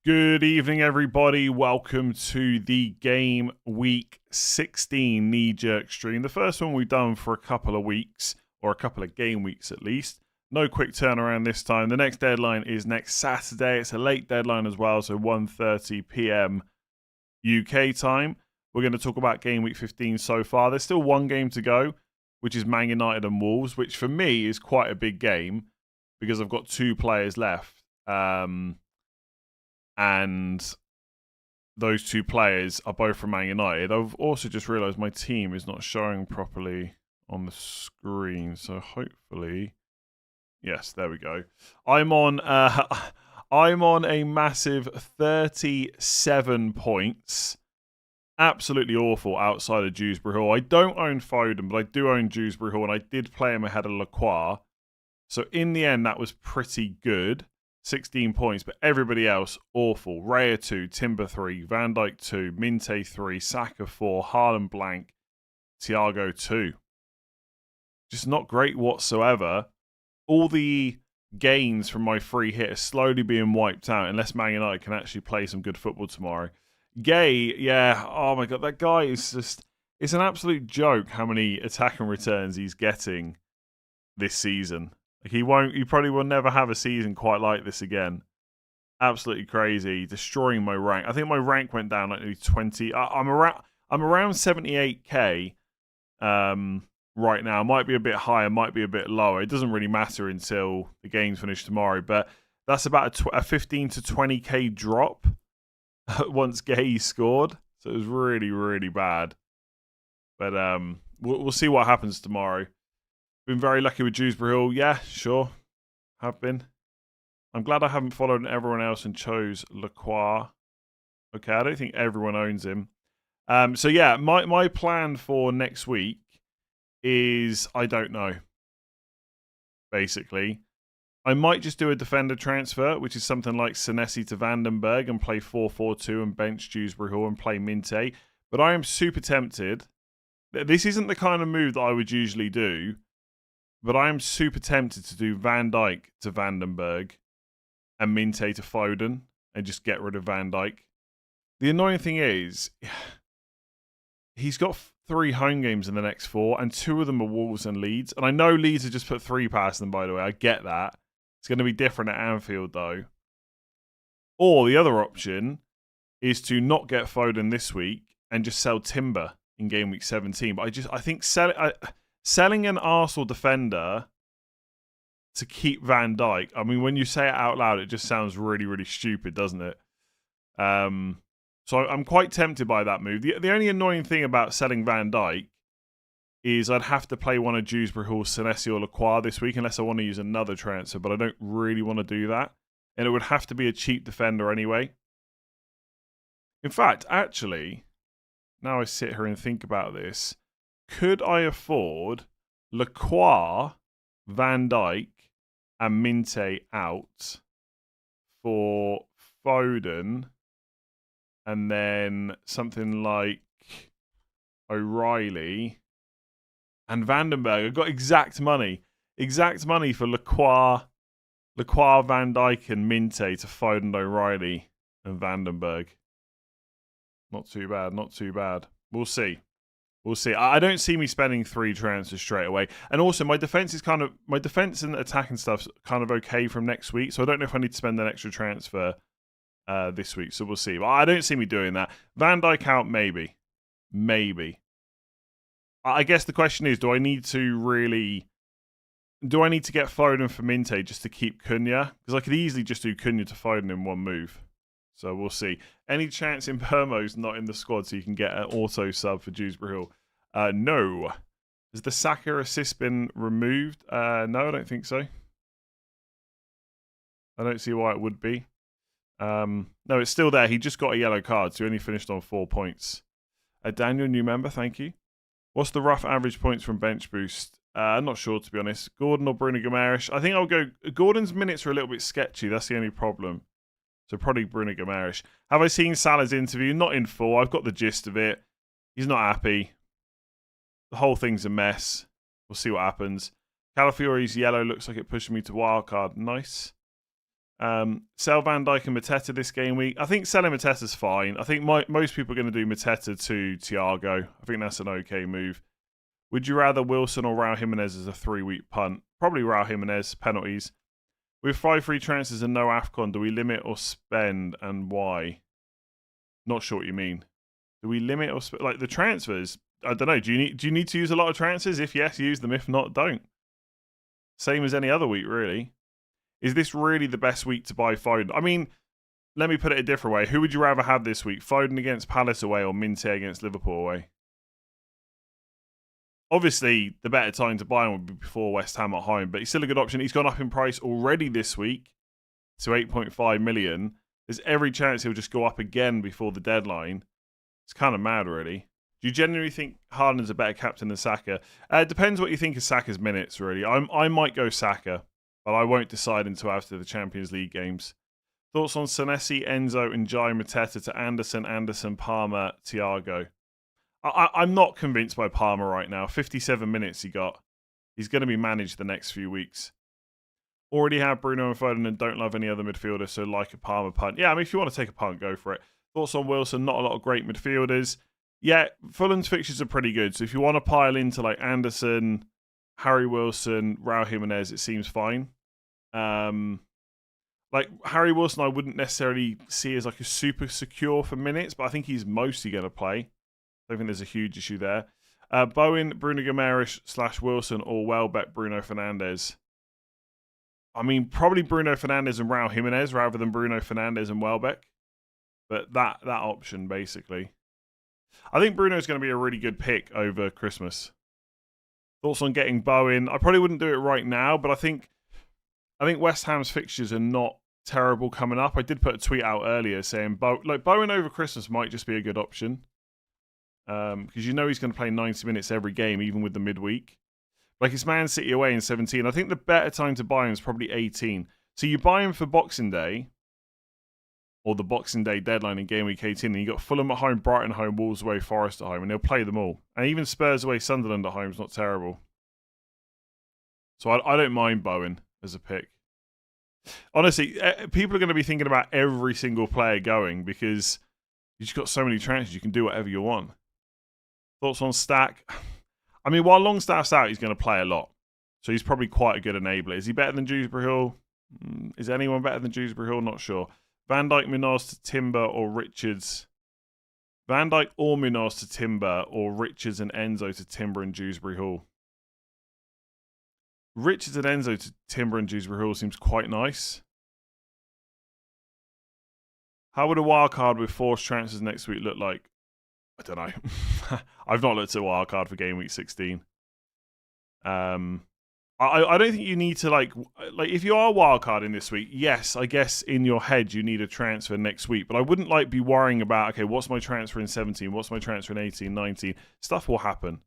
Good evening, everybody. Welcome to the Game Week 16 knee-jerk stream. The first one we've done for a couple of weeks, or a couple of game weeks at least. No quick turnaround this time. The next deadline is next Saturday. It's a late deadline as well, so 1:30 p.m. UK time. We're going to talk about Game Week 15 so far. There's still one game to go, which is Man United and Wolves, which for me is quite a big game because I've got two players left. And those two players are both from Man United. I've also just realised my team is not showing properly on the screen. So hopefully, yes, there we go. I'm on a massive 37 points. Absolutely awful outside of Dewsbury Hall. I don't own Foden, but I do own Dewsbury Hall, and I did play him ahead of Lacroix. So in the end, that was pretty good. 16 points, but everybody else, awful. Raya 2, Timber 3, Van Dijk 2, Minte 3, Saka 4, Haaland blank, Thiago 2. Just not great whatsoever. All the gains from my free hit are slowly being wiped out unless Man United can actually play some good football tomorrow. Gay, yeah, oh my God, that guy is just, it's an absolute joke how many attack and returns he's getting this season. He probably will never have a season quite like this again. Absolutely crazy, destroying my rank. I think my rank went down like 20. I'm around 78k right now. Might be a bit higher, might be a bit lower. It doesn't really matter until the game's finished tomorrow. But that's about a 15 to 20k drop once Gay scored. So it was really, really bad. But we'll see what happens tomorrow. Been very lucky with Dewsbury Hall. Yeah, sure. Have been. I'm glad I haven't followed everyone else and chose Lacroix. Okay, I don't think everyone owns him. So yeah, my plan for next week is, I don't know. Basically, I might just do a defender transfer, which is something like Senesi to Vandenberg and play 4-4-2 and bench Dewsbury Hall and play Minte. But I am super tempted. This isn't the kind of move that I would usually do. But I am super tempted to do Van Dijk to Vandenberg and Minte to Foden and just get rid of Van Dijk. The annoying thing is, he's got 3 home games in the next 4, and 2 of them are Wolves and Leeds. And I know Leeds have just put 3 past them, by the way. I get that. It's going to be different at Anfield, though. Or the other option is to not get Foden this week and just sell Timber in Game Week 17. But I think selling an Arsenal defender to keep Van Dijk, I mean, when you say it out loud, it just sounds really, really stupid, doesn't it? So I'm quite tempted by that move. The only annoying thing about selling Van Dijk is I'd have to play one of Dewsbury Hall's Senesi or Lacroix this week unless I want to use another transfer, but I don't really want to do that. And it would have to be a cheap defender anyway. In fact, actually, now I sit here and think about this, could I afford Lacroix, Van Dijk, and Minte out for Foden, and then something like O'Reilly and Vandenberg? I've got exact money for Lacroix, Van Dijk, and Minte to Foden, O'Reilly, and Vandenberg. Not too bad. We'll see. I don't see me spending 3 transfers straight away. And also, my defense and attack and stuff's kind of okay from next week. So I don't know if I need to spend an extra transfer this week. So we'll see. But I don't see me doing that. Van Dijk out, maybe. I guess the question is, do I need to get Foden for Minte just to keep Cunha? Because I could easily just do Cunha to Foden in one move. So we'll see. Any chance in Permo's not in the squad so you can get an auto sub for Dewsbury Hall? No. Has the Saka assist been removed? No, I don't think so. I don't see why it would be. No, it's still there. He just got a yellow card, so he only finished on 4 points. Daniel, new member, thank you. What's the rough average points from bench boost? I'm not sure, to be honest. Gordon or Bruno Guimaraes? I think I'll go... Gordon's minutes are a little bit sketchy. That's the only problem. So probably Bruno Guimaraes. Have I seen Salah's interview? Not in full. I've got the gist of it. He's not happy. The whole thing's a mess. We'll see what happens. Calafiori's yellow looks like it pushed me to wildcard. Nice. Sell Van Dijk and Mateta this game week. I think selling Mateta's fine. I think most people are going to do Mateta to Thiago. I think that's an okay move. Would you rather Wilson or Raul Jimenez as a 3-week punt? Probably Raul Jimenez, penalties. With 5 free transfers and no AFCON, do we limit or spend, and why? Not sure what you mean. Do we limit or spend? Like the transfers, I don't know. Do you need to use a lot of transfers? If yes, use them. If not, don't. Same as any other week, really. Is this really the best week to buy Foden? I mean, let me put it a different way. Who would you rather have this week? Foden against Palace away or Minte against Liverpool away? Obviously, the better time to buy him would be before West Ham at home, but he's still a good option. He's gone up in price already this week to 8.5 million. There's every chance he'll just go up again before the deadline. It's kind of mad, really. Do you genuinely think Haaland's a better captain than Saka? It depends what you think of Saka's minutes, really. I might go Saka, but I won't decide until after the Champions League games. Thoughts on Senesi, Enzo, and Jai Mateta to Anderson, Palmer, Thiago? I'm not convinced by Palmer right now. 57 minutes he got. He's going to be managed the next few weeks. Already have Bruno and Foden and don't love any other midfielders, so like a Palmer punt. Yeah, I mean, if you want to take a punt, go for it. Thoughts on Wilson? Not a lot of great midfielders. Yeah, Fulham's fixtures are pretty good. So if you want to pile into like Anderson, Harry Wilson, Raul Jimenez, it seems fine. Like Harry Wilson, I wouldn't necessarily see as like a super secure for minutes, but I think he's mostly going to play. I don't think there's a huge issue there. Bowen, Bruno Guimaraes / Wilson, or Welbeck, Bruno Fernandes. I mean, probably Bruno Fernandes and Raul Jimenez rather than Bruno Fernandes and Welbeck. But that option, basically. I think Bruno's going to be a really good pick over Christmas. Thoughts on getting Bowen? I probably wouldn't do it right now, but I think West Ham's fixtures are not terrible coming up. I did put a tweet out earlier saying Bowen over Christmas might just be a good option. Because you know he's going to play 90 minutes every game, even with the midweek. Like it's Man City away in 17. I think the better time to buy him is probably 18. So you buy him for Boxing Day, or the Boxing Day deadline in Game Week 18, and you got Fulham at home, Brighton at home, Wolves away, Forest at home, and they'll play them all. And even Spurs away, Sunderland at home is not terrible. So I don't mind Bowen as a pick. Honestly, people are going to be thinking about every single player going because you just got so many transfers, you can do whatever you want. Thoughts on Stack? I mean, while Longstaff's out, he's going to play a lot. So he's probably quite a good enabler. Is he better than Dewsbury Hill? Is anyone better than Dewsbury Hill? Not sure. Van Dijk, Munoz to Timber or Richards? Van Dijk or Munoz to Timber or Richards and Enzo to Timber and Dewsbury Hall? Richards and Enzo to Timber and Dewsbury Hall seems quite nice. How would a wildcard with forced transfers next week look like? I don't know. I've not looked at a wildcard for Game Week 16. I don't think you need to like if you are wildcarding this week, yes, I guess in your head you need a transfer next week, but I wouldn't like be worrying about, okay, what's my transfer in 17? What's my transfer in 18, 19? Stuff will happen.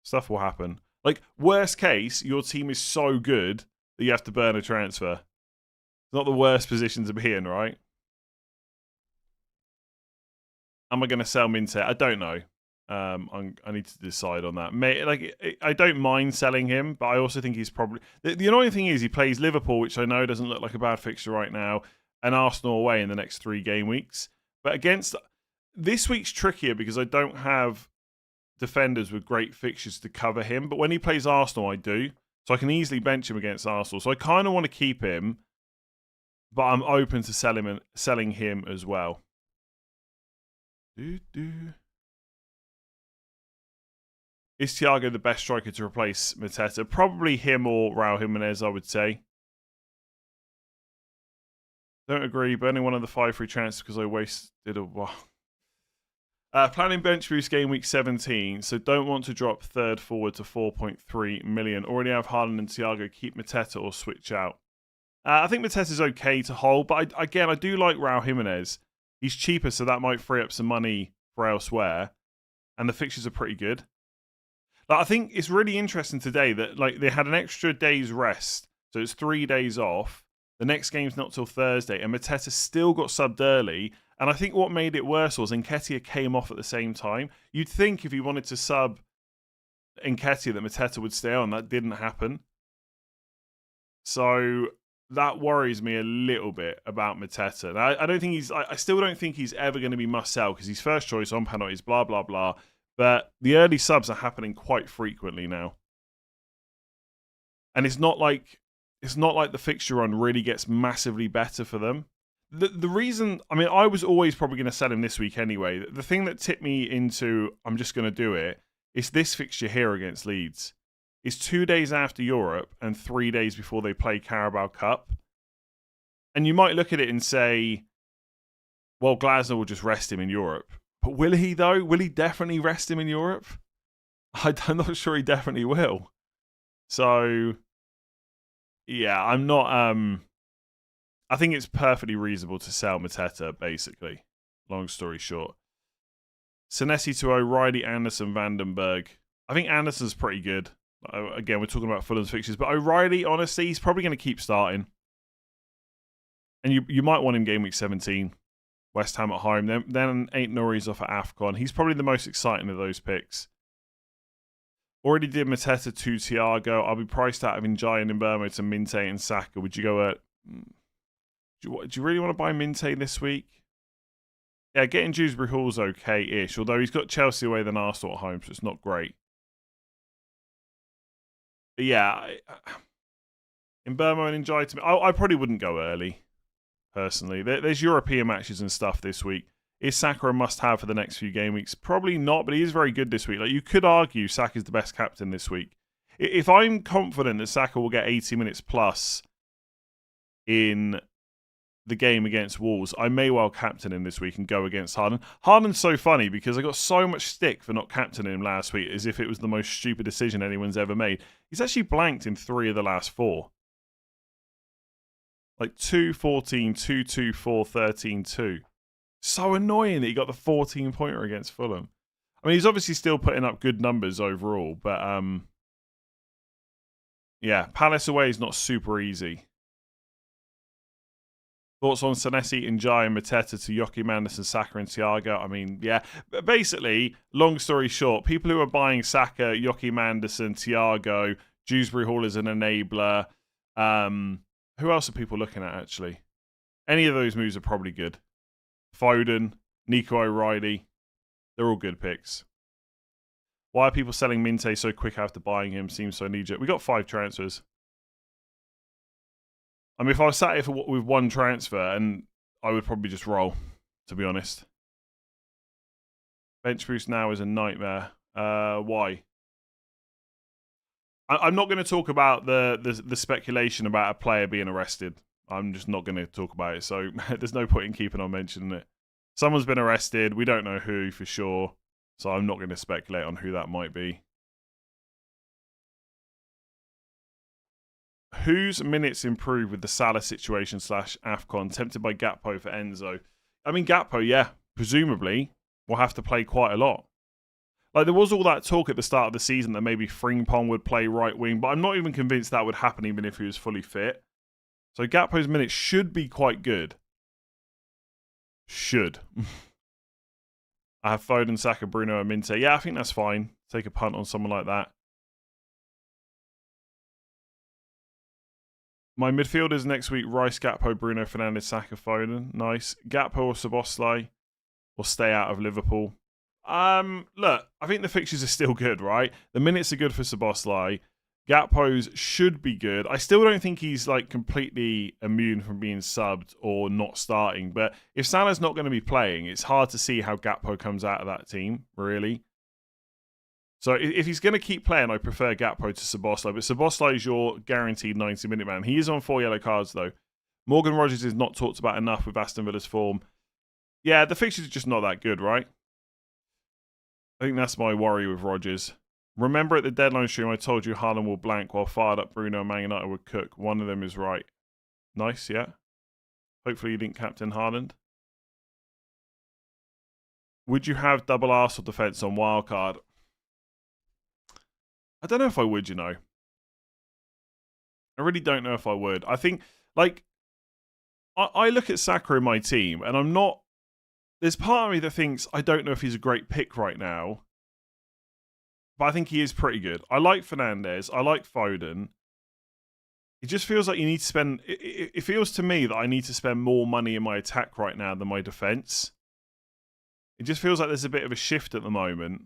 Stuff will happen. Like, worst case, your team is so good that you have to burn a transfer. It's not the worst position to be in, right? Am I going to sell Minte? I don't know. I need to decide on that. I don't mind selling him, but I also think he's probably... The annoying thing is he plays Liverpool, which I know doesn't look like a bad fixture right now, and Arsenal away in the next 3 game weeks. But against... This week's trickier because I don't have defenders with great fixtures to cover him, but when he plays Arsenal, I do. So I can easily bench him against Arsenal. So I kind of want to keep him, but I'm open to selling him as well. Is Thiago the best striker to replace Mateta? Probably him or Raul Jimenez, I would say. Don't agree. Burning one of the 5 free transfers because I wasted a while. Planning bench boost game week 17, so don't want to drop third forward to 4.3 million. Already have Haaland and Thiago. Keep Mateta or switch out. I think Mateta's okay to hold, but I do like Raul Jimenez. He's cheaper, so that might free up some money for elsewhere. And the fixtures are pretty good. Like, I think it's really interesting today that they had an extra day's rest. So it's 3 days off. The next game's not till Thursday. And Mateta still got subbed early. And I think what made it worse was Nketiah came off at the same time. You'd think if he wanted to sub Nketiah that Mateta would stay on. That didn't happen. So that worries me a little bit about Mateta. Now, I don't think I still don't think he's ever going to be must sell because he's first choice on penalties, blah blah blah. But the early subs are happening quite frequently now, and it's not like the fixture run really gets massively better for them. The reason, I mean, I was always probably going to sell him this week anyway. The thing that tipped me into I'm just going to do it is this fixture here against Leeds. It's 2 days after Europe and 3 days before they play Carabao Cup. And you might look at it and say, well, Glasner will just rest him in Europe. But will he, though? Will he definitely rest him in Europe? I'm not sure he definitely will. So, yeah, I'm not... I think it's perfectly reasonable to sell Mateta, basically. Long story short. Senesi to O'Reilly, Anderson, Vandenberg. I think Anderson's pretty good. Again, we're talking about Fulham's fixtures. But O'Reilly, honestly, he's probably going to keep starting. And you might want him game week 17. West Ham at home. Then Ain't Norris off at AFCON. He's probably the most exciting of those picks. Already did Mateta to Thiago. I'll be priced out of Njai and Mbeumo to Minte and Saka. Would you go at... Do you really want to buy Minte this week? Yeah, getting Dewsbury Hall's okay-ish. Although he's got Chelsea away than Arsenal at home, so it's not great. But yeah, Mbeumo and Njai to me. I probably wouldn't go early, personally. There's European matches and stuff this week. Is Saka a must-have for the next few game weeks? Probably not, but he is very good this week. Like, you could argue Saka's the best captain this week. If I'm confident that Saka will get 80 minutes plus in the game against Wolves, I may well captain him this week and go against Haaland. Haaland's so funny because I got so much stick for not captaining him last week as if it was the most stupid decision anyone's ever made. He's actually blanked in 3 of the last 4. Like 2-14, 2-2, 4-13, 2. So annoying that he got the 14-pointer against Fulham. I mean, he's obviously still putting up good numbers overall, but yeah, Palace away is not super easy. Thoughts on Senesi, Njai, and Mateta to Joachim Anderson, Saka, and Thiago? I mean, yeah. Basically, long story short, people who are buying Saka, Joachim Anderson, Thiago, Dewsbury Hall as an enabler. Who else are people looking at, actually? Any of those moves are probably good. Foden, Nico O'Reilly. They're all good picks. Why are people selling Minte so quick after buying him? Seems so knee-jerk. We got 5 transfers. I mean, if I was sat here with 1 transfer, and I would probably just roll, to be honest. Bench boost now is a nightmare. Why? I'm not going to talk about the speculation about a player being arrested. I'm just not going to talk about it, so there's no point in keeping on mentioning it. Someone's been arrested. We don't know who for sure, so I'm not going to speculate on who that might be. Whose minutes improved with the Salah situation / AFCON? Tempted by Gakpo for Enzo. I mean, Gakpo, yeah, presumably will have to play quite a lot. Like, there was all that talk at the start of the season that maybe Frimpong would play right wing, but I'm not even convinced that would happen even if he was fully fit. So Gakpo's minutes should be quite good. Should. I have Foden, Saka, Bruno, and Minte. Yeah, I think that's fine. Take a punt on someone like that. My midfielders next week: Rice, Gakpo, Bruno Fernandes, Saka, Foden. Nice. Gakpo or Szoboszlai, or stay out of Liverpool. Look, I think the fixtures are still good, right? The minutes are good for Szoboszlai. Gakpo's should be good. I still don't think he's like completely immune from being subbed or not starting. But if Salah's not going to be playing, it's hard to see how Gakpo comes out of that team, really. So if he's going to keep playing, I prefer Gakpo to Szoboszlai. But Szoboszlai is your guaranteed 90-minute man. He is on 4 yellow cards, though. Morgan Rogers is not talked about enough with Aston Villa's form. Yeah, the fixtures are just not that good, right? I think that's my worry with Rogers. Remember at the deadline stream, I told you Haaland will blank while fired up Bruno and Man United would cook. One of them is right. Nice, yeah. Hopefully you didn't captain Haaland. Would you have double Arsenal defence on wildcard? I don't know if I would, you know. I really don't know if I would. I think, like, I look at Saka in my team, and I'm not... There's part of me that thinks I don't know if he's a great pick right now, but I think he is pretty good. I like Fernandes. I like Foden. it just feels like you need to spend... It feels to me that I need to spend more money in my attack right now than my defence. It just feels like there's a bit of a shift at the moment.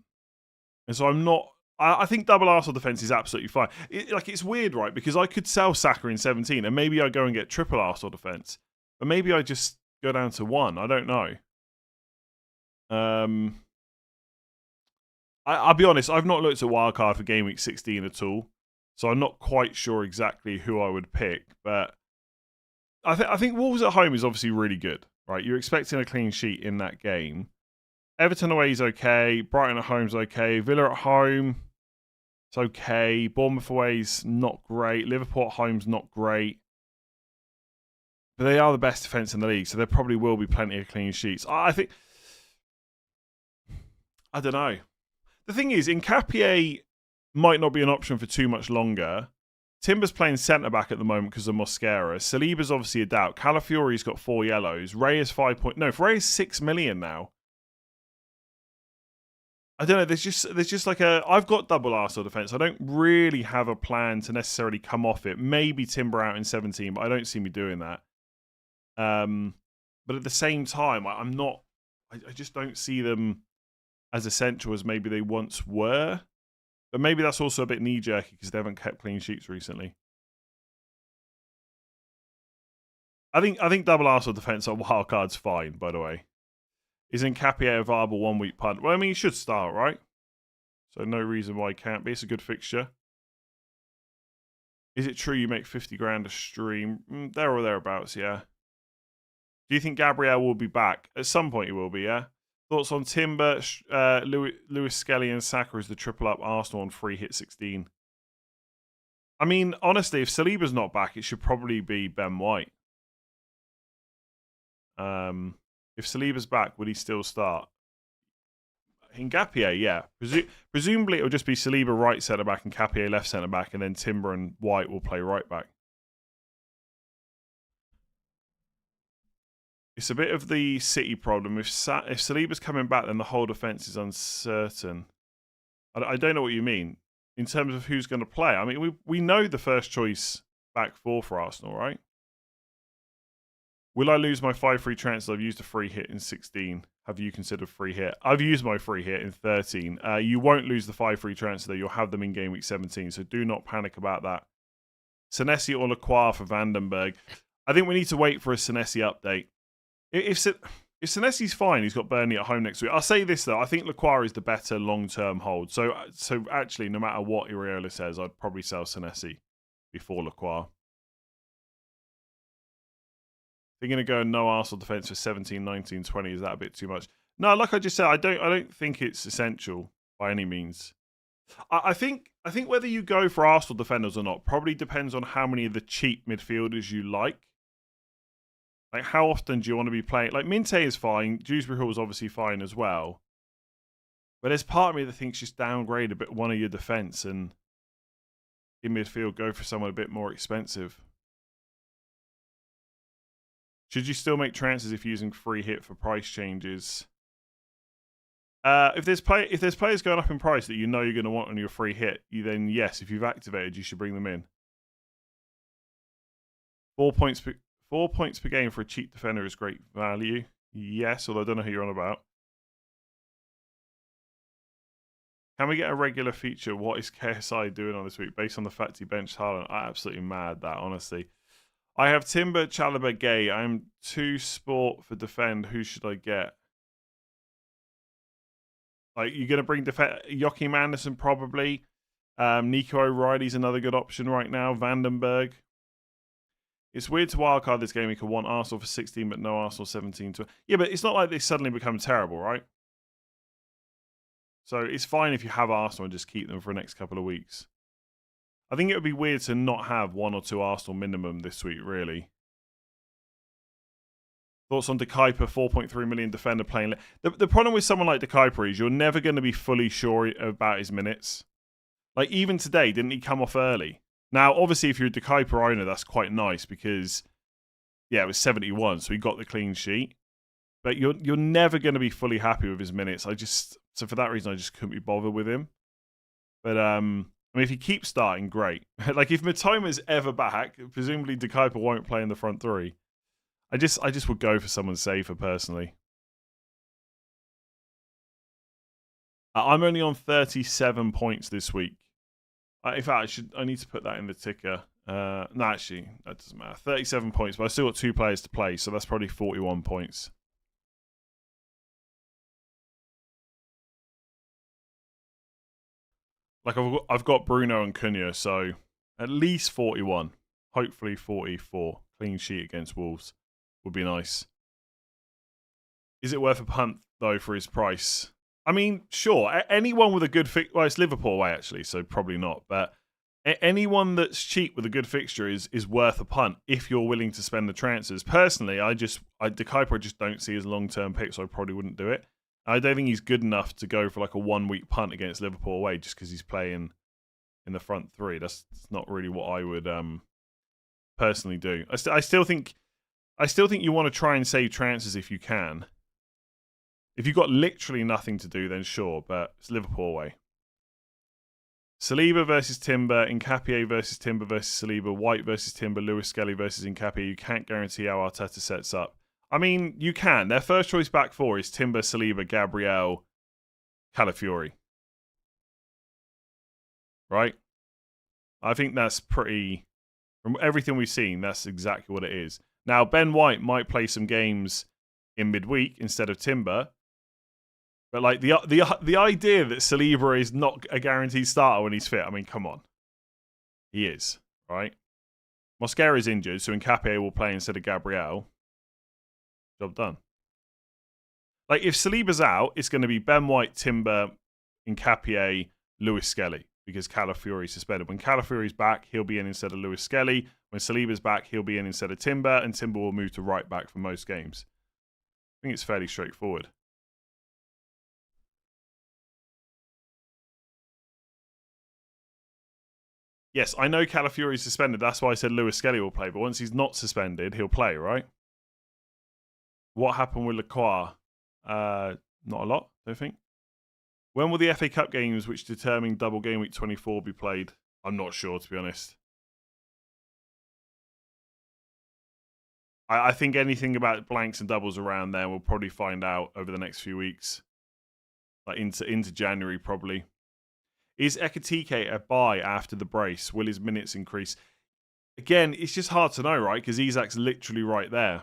And so I'm not... I think double Arsenal defence is absolutely fine. It's weird, right? Because I could sell Saka in 17 and maybe I go and get triple Arsenal defence. But maybe I just go down to 1. I don't know. I'll be honest, I've not looked at wildcard for Game Week 16 at all. So I'm not quite sure exactly who I would pick. But I think Wolves at home is obviously really good, right? You're expecting a clean sheet in that game. Everton away is okay. Brighton at home is okay. Villa at home, it's okay. Bournemouth away is not great. Liverpool at home is not great. But they are the best defence in the league, so there probably will be plenty of clean sheets. I think... I don't know. The thing is, Nketiah might not be an option for too much longer. Timber's playing centre-back at the moment because of Mosquera. Saliba's obviously a doubt. Calafiori's got 4 yellows. Ray is 5 No, Ray is 6 million now. I don't know, there's just like I've got double Arsenal defence. I don't really have a plan to necessarily come off it. Maybe Timber out in 17, but I don't see me doing that. But at the same time, I just don't see them as essential as maybe they once were. But maybe that's also a bit knee-jerky because they haven't kept clean sheets recently. I think double Arsenal defence on wildcard's fine, by the way. Is Nketiah a viable 1 week punt? Well, I mean, he should start, right? So no reason why he can't be. It's a good fixture. Is it true you make 50 grand a stream? There or thereabouts, yeah. Do you think Gabriel will be back? At some point he will be, yeah? Thoughts on Timber, Lewis Skelly and Saka as the triple up Arsenal on free hit 16? I mean, honestly, if Saliba's not back, it should probably be Ben White. If Saliba's back, would he still start? Nketiah, yeah. Presumably, it'll just be Saliba right centre back and Nketiah left centre back, and then Timber and White will play right back. It's a bit of the City problem. If Saliba's coming back, then the whole defence is uncertain. I don't know what you mean in terms of who's going to play. I mean, we know the first choice back four for Arsenal, right? Will I lose my 5 free transfers? I've used a free hit in 16. Have you considered free hit? I've used my free hit in 13. You won't lose the 5 free transfer. You'll have them in game week 17. So do not panic about that. Senesi or Lacroix for Vandenberg. I think we need to wait for a Senesi update. If Senesi's fine, he's got Burnley at home next week. I'll say this though. I think Lacroix is the better long-term hold. So actually, no matter what Iraola says, I'd probably sell Senesi before Lacroix. They're going to go no Arsenal defence for 17, 19, 20. Is that a bit too much? No, like I just said, I don't think it's essential by any means. I think whether you go for Arsenal defenders or not probably depends on how many of the cheap midfielders you like. Like, how often do you want to be playing? Like, Minte is fine. Dewsbury Hall is obviously fine as well. But there's part of me that thinks just downgrade a bit one of your defence and in midfield go for someone a bit more expensive. Should you still make transfers if using free hit for price changes? If there's players going up in price that you know you're going to want on your free hit, then yes, if you've activated, you should bring them in. 4 points per game for a cheap defender is great value. Yes, although I don't know who you're on about. Can we get a regular feature? What is KSI doing on this week based on the fact he benched Haaland? I'm absolutely mad that, honestly. I have Timber, Chalobah, Gay. I'm too sport for defend. Who should I get? Like, you're going to bring Joachim Anderson probably. Nico O'Reilly's another good option right now. Vandenberg. It's weird to wildcard this game. You can want Arsenal for 16, but no Arsenal 17. Yeah, but it's not like they suddenly become terrible, right? So it's fine if you have Arsenal and just keep them for the next couple of weeks. I think it would be weird to not have 1 or 2 Arsenal minimum this week, really. Thoughts on De Kuyper, 4.3 million defender playing. The problem with someone like De Kuyper is you're never going to be fully sure about his minutes. Like, even today, didn't he come off early? Now, obviously, if you're a De Kuyper owner, that's quite nice because, yeah, it was 71, so he got the clean sheet. But you're never going to be fully happy with his minutes. So for that reason, I just couldn't be bothered with him. But I mean, if he keeps starting, great. Like, if Mitoma's ever back, presumably De Kuyper won't play in the front three. I just would go for someone safer, personally. I'm only on 37 points this week. In fact, I need to put that in the ticker. No, actually, that doesn't matter. 37 points, but I still got 2 players to play, so that's probably 41 points. Like, I've got Bruno and Cunha, so at least 41. Hopefully 44. Clean sheet against Wolves would be nice. Is it worth a punt, though, for his price? I mean, sure. Anyone with a good fixture... Well, it's Liverpool away, actually, so probably not. But anyone that's cheap with a good fixture is worth a punt if you're willing to spend the transfers. Personally, De Kuyper I just don't see as a long-term pick, so I probably wouldn't do it. I don't think he's good enough to go for like a 1-week punt against Liverpool away just because he's playing in the front three. That's not really what I would personally do. I still think you want to try and save transfers if you can. If you've got literally nothing to do, then sure, but it's Liverpool away. Saliba versus Timber, Nkapie versus Timber versus Saliba, White versus Timber, Lewis Skelly versus Nkapie. You can't guarantee how Arteta sets up. I mean, you can. Their first choice back four is Timber, Saliba, Gabriel, Calafiori. Right? I think that's pretty... From everything we've seen, that's exactly what it is. Now, Ben White might play some games in midweek instead of Timber. But like the idea that Saliba is not a guaranteed starter when he's fit, I mean, come on. He is, right? Mosquera's injured, so Nkapie will play instead of Gabriel. Job done. Like, if Saliba's out, it's going to be Ben White, Timber, Nkapie, Lewis Skelly, because Calafiori's suspended. When Calafiori's back, he'll be in instead of Lewis Skelly. When Saliba's back, he'll be in instead of Timber, and Timber will move to right back for most games. I think it's fairly straightforward. Yes, I know Calafiori's suspended. That's why I said Lewis Skelly will play. But once he's not suspended, he'll play, right? What happened with Lacroix? Not a lot, I don't think. When will the FA Cup games, which determine double game week 24, be played? I'm not sure, to be honest. I think anything about blanks and doubles around there we'll probably find out over the next few weeks. Like into January, probably. Is Ekitike a buy after the brace? Will his minutes increase? Again, it's just hard to know, right? Because Isak's literally right there.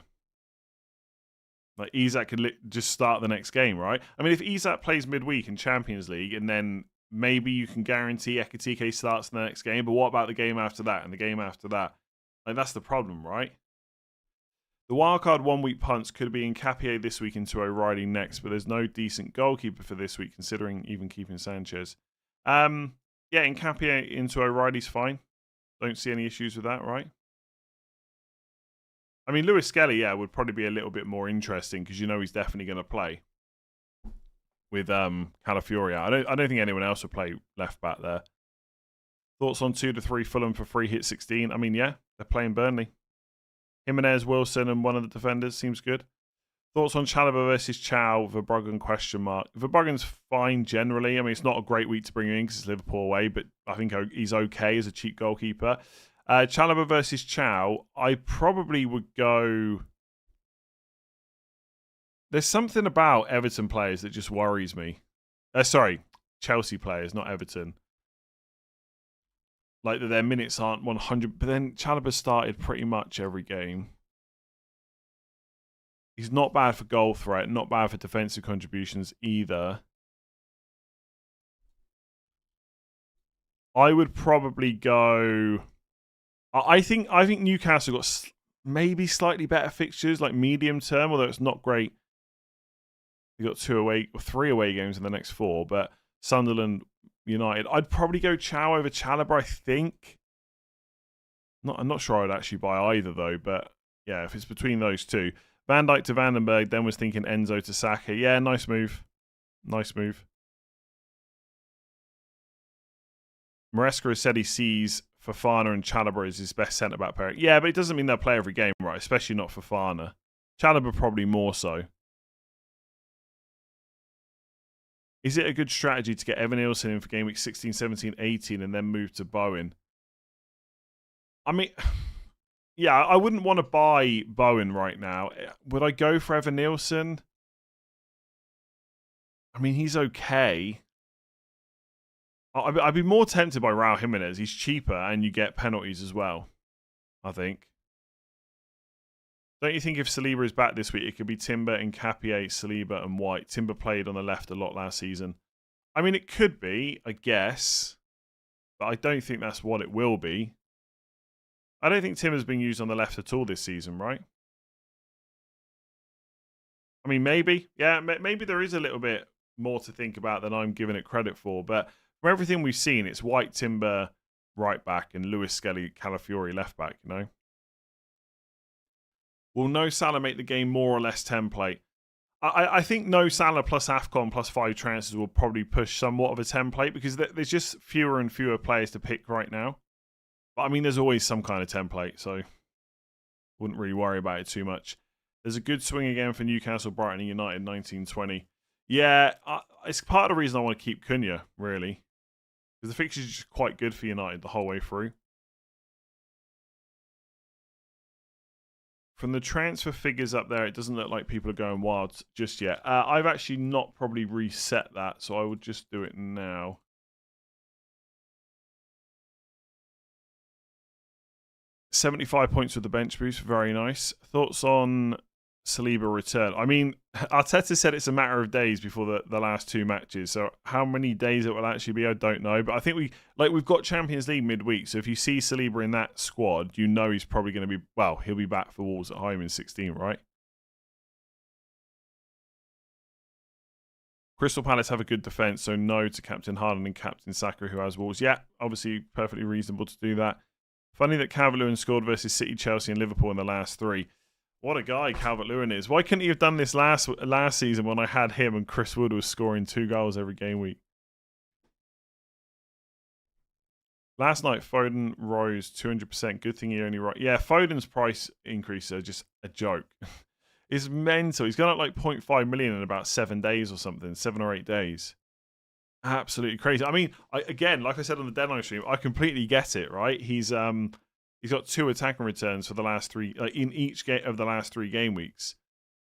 Like, Isak could just start the next game, right? I mean, if Isak plays midweek in Champions League, and then maybe you can guarantee Ekitike starts the next game, but what about the game after that and the game after that? Like, that's the problem, right? The wildcard 1-week punts could be Nkapie this week into O'Reilly next, but there's no decent goalkeeper for this week, considering even keeping Sanchez. Yeah, Nkapie into O'Reilly's fine. Don't see any issues with that, right? I mean, Lewis Skelly, yeah, would probably be a little bit more interesting because you know he's definitely going to play with Calafiori. I don't think anyone else would play left back there. Thoughts on 2 to 3 Fulham for free hit 16? I mean, yeah, they're playing Burnley. Jimenez, Wilson, and one of the defenders seems good. Thoughts on Chalobah versus Chow, Verbruggen ? Verbruggen's fine generally. I mean, it's not a great week to bring him in because it's Liverpool away, but I think he's okay as a cheap goalkeeper. Chalobah versus Chow, I probably would go... There's something about Everton players that just worries me. Sorry, Chelsea players, not Everton. Like that their minutes aren't 100, but then Chalobah started pretty much every game. He's not bad for goal threat, not bad for defensive contributions either. I would probably go... I think Newcastle got maybe slightly better fixtures, like medium term, although it's not great. They got 3 away games in the next 4, but Sunderland, United. I'd probably go Chow over Chalobah, I think. I'm not sure I'd actually buy either, though, but yeah, if it's between those two. Van Dijk to Vandenberg, then was thinking Enzo to Saka. Yeah, nice move. Nice move. Maresca has said he sees Fofana and Chalobah as his best centre-back pairing. Yeah, but it doesn't mean they'll play every game, right? Especially not Fofana. Chalobah probably more so. Is it a good strategy to get Evan Nielsen in for game week 16, 17, 18 and then move to Bowen? I mean, yeah, I wouldn't want to buy Bowen right now. Would I go for Evan Nielsen? I mean, he's okay. I'd be more tempted by Raul Jimenez. He's cheaper and you get penalties as well, I think. Don't you think if Saliba is back this week, it could be Timber, Nkapie, Saliba and White? Timber played on the left a lot last season. I mean, it could be, I guess. But I don't think that's what it will be. I don't think Timber's been used on the left at all this season, right? I mean, maybe. Yeah, maybe there is a little bit more to think about than I'm giving it credit for. But from everything we've seen, it's White, Timber, right back, and Lewis Skelly, Calafiori, left back, you know? Will no Salah make the game more or less template? I think no Salah plus AFCON plus 5 transfers will probably push somewhat of a template because there's just fewer and fewer players to pick right now. But I mean, there's always some kind of template, so wouldn't really worry about it too much. There's a good swing again for Newcastle, Brighton and United 1920. Yeah, it's part of the reason I want to keep Cunha, really. Because the fixture's just quite good for United the whole way through. From the transfer figures up there, it doesn't look like people are going wild just yet. I've actually not probably reset that, so I would just do it now. $75 points with the bench boost, very nice. Thoughts on Saliba return? I mean, Arteta said it's a matter of days before the last 2 matches. So how many days it will actually be, I don't know. But I think we've got Champions League midweek. So if you see Saliba in that squad, you know he's probably going to be, well, he'll be back for Wolves at home in 16, right? Crystal Palace have a good defence, so no to Captain Harden and Captain Saka, who has Wolves. Yeah, obviously perfectly reasonable to do that. Funny that Calvert-Lewin scored versus City, Chelsea and Liverpool in the last 3. What a guy Calvert-Lewin is. Why couldn't he have done this last season when I had him and Chris Wood was scoring 2 goals every game week? Last night, Foden rose 200%. Good thing he only right. Yeah, Foden's price increases are just a joke. It's mental. He's gone up like 0.5 million in about 7 days or something, 7 or 8 days. Absolutely crazy. I mean, again, like I said on the deadline stream, I completely get it, right? He's got 2 attacking returns for the last 3 in each game of the last 3 game weeks.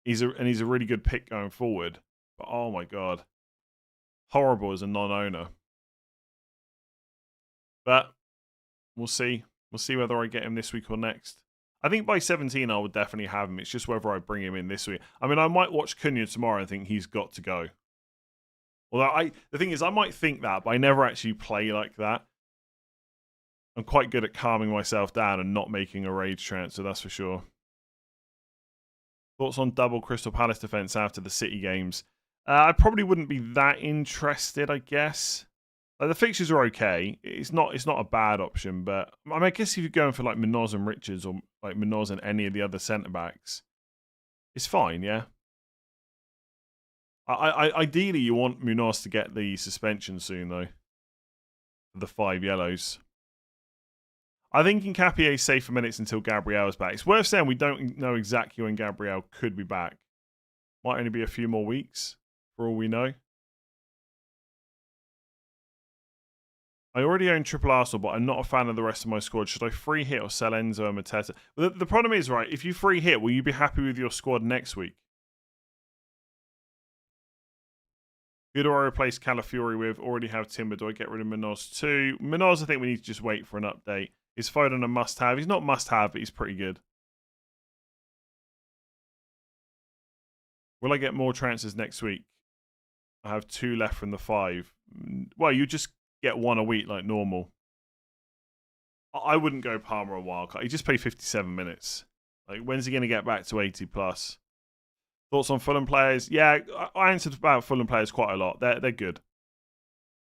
He's a really good pick going forward. But oh my god, horrible as a non-owner. But we'll see. We'll see whether I get him this week or next. I think by 17 I would definitely have him. It's just whether I bring him in this week. I mean, I might watch Cunha tomorrow and think he's got to go. Although the thing is, I might think that, but I never actually play like that. I'm quite good at calming myself down and not making a rage transfer, that's for sure. Thoughts on double Crystal Palace defence after the City games? I probably wouldn't be that interested, I guess. Like, the fixtures are okay. It's not a bad option, but I mean, I guess if you're going for like Munoz and Richards or like Munoz and any of the other centre backs, it's fine, yeah. Ideally, you want Munoz to get the suspension soon, though. The 5 yellows. I think Nkapie is safe for minutes until Gabriel's back. It's worth saying we don't know exactly when Gabriel could be back. Might only be a few more weeks, for all we know. I already own Triple Arsenal, but I'm not a fan of the rest of my squad. Should I free hit or sell Enzo and Mateta? The problem is, right, if you free hit, will you be happy with your squad next week? Who do I replace Calafiori with? Already have Timber. Do I get rid of Munoz too? Munoz, I think we need to just wait for an update. Is Foden a must-have? He's not must-have, but he's pretty good. Will I get more transfers next week? I have 2 left from the 5. Well, you just get 1 a week like normal. I wouldn't go Palmer or Wildcard. He just played 57 minutes. Like, when's he going to get back to 80 plus? Thoughts on Fulham players? Yeah, I answered about Fulham players quite a lot. They're good.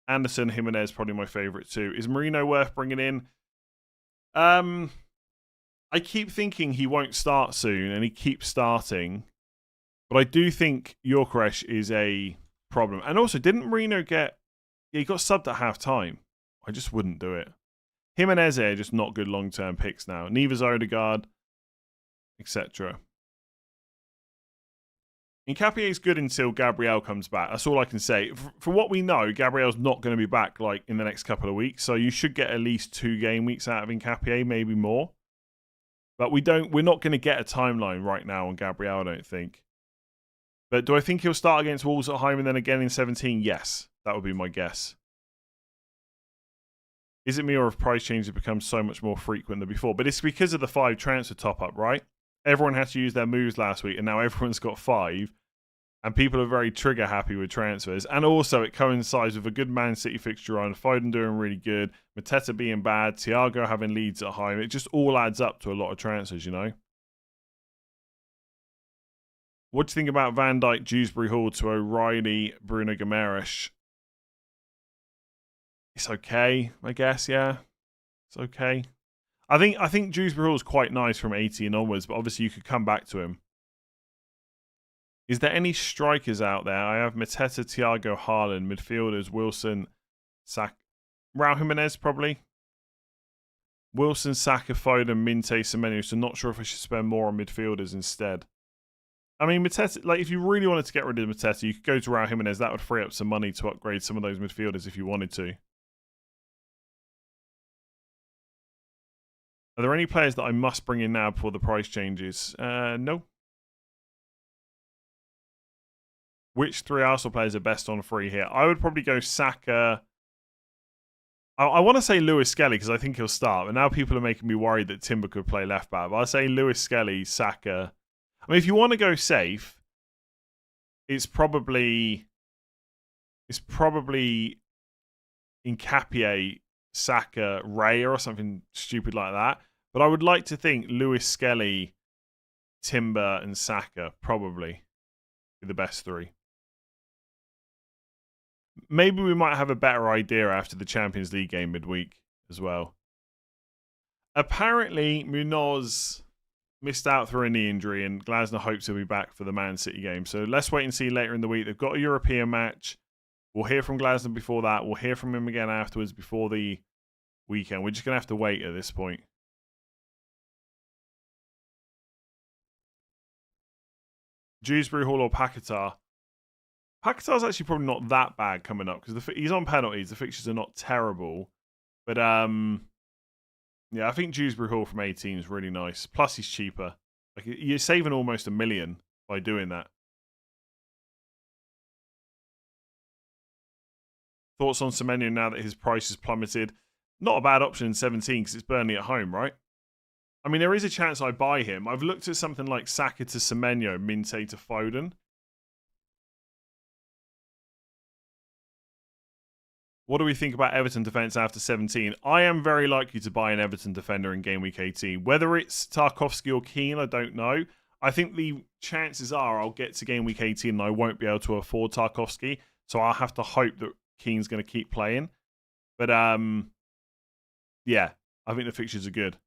Anderson, Jimenez, probably my favourite too. Is Marino worth bringing in? I keep thinking he won't start soon, and he keeps starting. But I do think Gyökeres is a problem. And also, didn't Marino get... Yeah, he got subbed at half-time. I just wouldn't do it. Jimenez are just not good long-term picks now. Neither's Odegaard, etc. Nketiah is good until Gabriel comes back. That's all I can say. For what we know, Gabriel's not going to be back like in the next couple of weeks, so you should get at least 2 game weeks out of Nketiah, maybe more. But we're not going to get a timeline right now on Gabriel, I don't think. But do I think he'll start against Wolves at home and then again in 17? Yes, that would be my guess. Is it me or have price changes become so much more frequent than before? But it's because of the 5 transfer top-up, right? Everyone had to use their moves last week, and now everyone's got 5. And people are very trigger happy with transfers. And also, it coincides with a good Man City fixture on, Foden doing really good, Mateta being bad, Thiago having leads at home. It just all adds up to a lot of transfers, you know? What do you think about Van Dijk, Dewsbury Hall to O'Reilly, Bruno Guimaraes? It's okay, I guess, yeah. It's okay. I think Dewsbury Hall is quite nice from 18 onwards, but obviously you could come back to him. Is there any strikers out there? I have Mateta, Thiago, Haaland, midfielders, Wilson, Saka, Raul Jimenez probably. Wilson, Saka, Foden, Minte, Semenyo. So not sure if I should spend more on midfielders instead. I mean, Mateta, like if you really wanted to get rid of Mateta, you could go to Raul Jimenez. That would free up some money to upgrade some of those midfielders if you wanted to. Are there any players that I must bring in now before the price changes? No. Which 3 Arsenal players are best on free here? I would probably go Saka. I want to say Lewis Skelly because I think he'll start. But now people are making me worried that Timber could play left back. But I'll say Lewis Skelly, Saka. I mean, if you want to go safe, it's probably Nketiah, Saka, Ray or something stupid like that. But I would like to think Lewis Skelly, Timber, and Saka probably be the best 3. Maybe we might have a better idea after the Champions League game midweek as well. Apparently, Munoz missed out through a knee injury, and Glasner hopes he'll be back for the Man City game. So let's wait and see later in the week. They've got a European match. We'll hear from Glasner before that. We'll hear from him again afterwards before the weekend. We're just going to have to wait at this point. Dewsbury Hall or Paquetá? Paquetá's actually probably not that bad coming up because he's on penalties. The fixtures are not terrible. But, yeah, I think Dewsbury Hall from 18 is really nice. Plus, he's cheaper. Like you're saving almost $1 million by doing that. Thoughts on Semenyo now that his price has plummeted? Not a bad option in 17 because it's Burnley at home, right? I mean, there is a chance I buy him. I've looked at something like Saka to Semenyo, Minte to Foden. What do we think about Everton defence after 17? I am very likely to buy an Everton defender in Game Week 18. Whether it's Tarkowski or Keane, I don't know. I think the chances are I'll get to Game Week 18 and I won't be able to afford Tarkowski. So I'll have to hope that Keane's going to keep playing. But, yeah, I think the fixtures are good.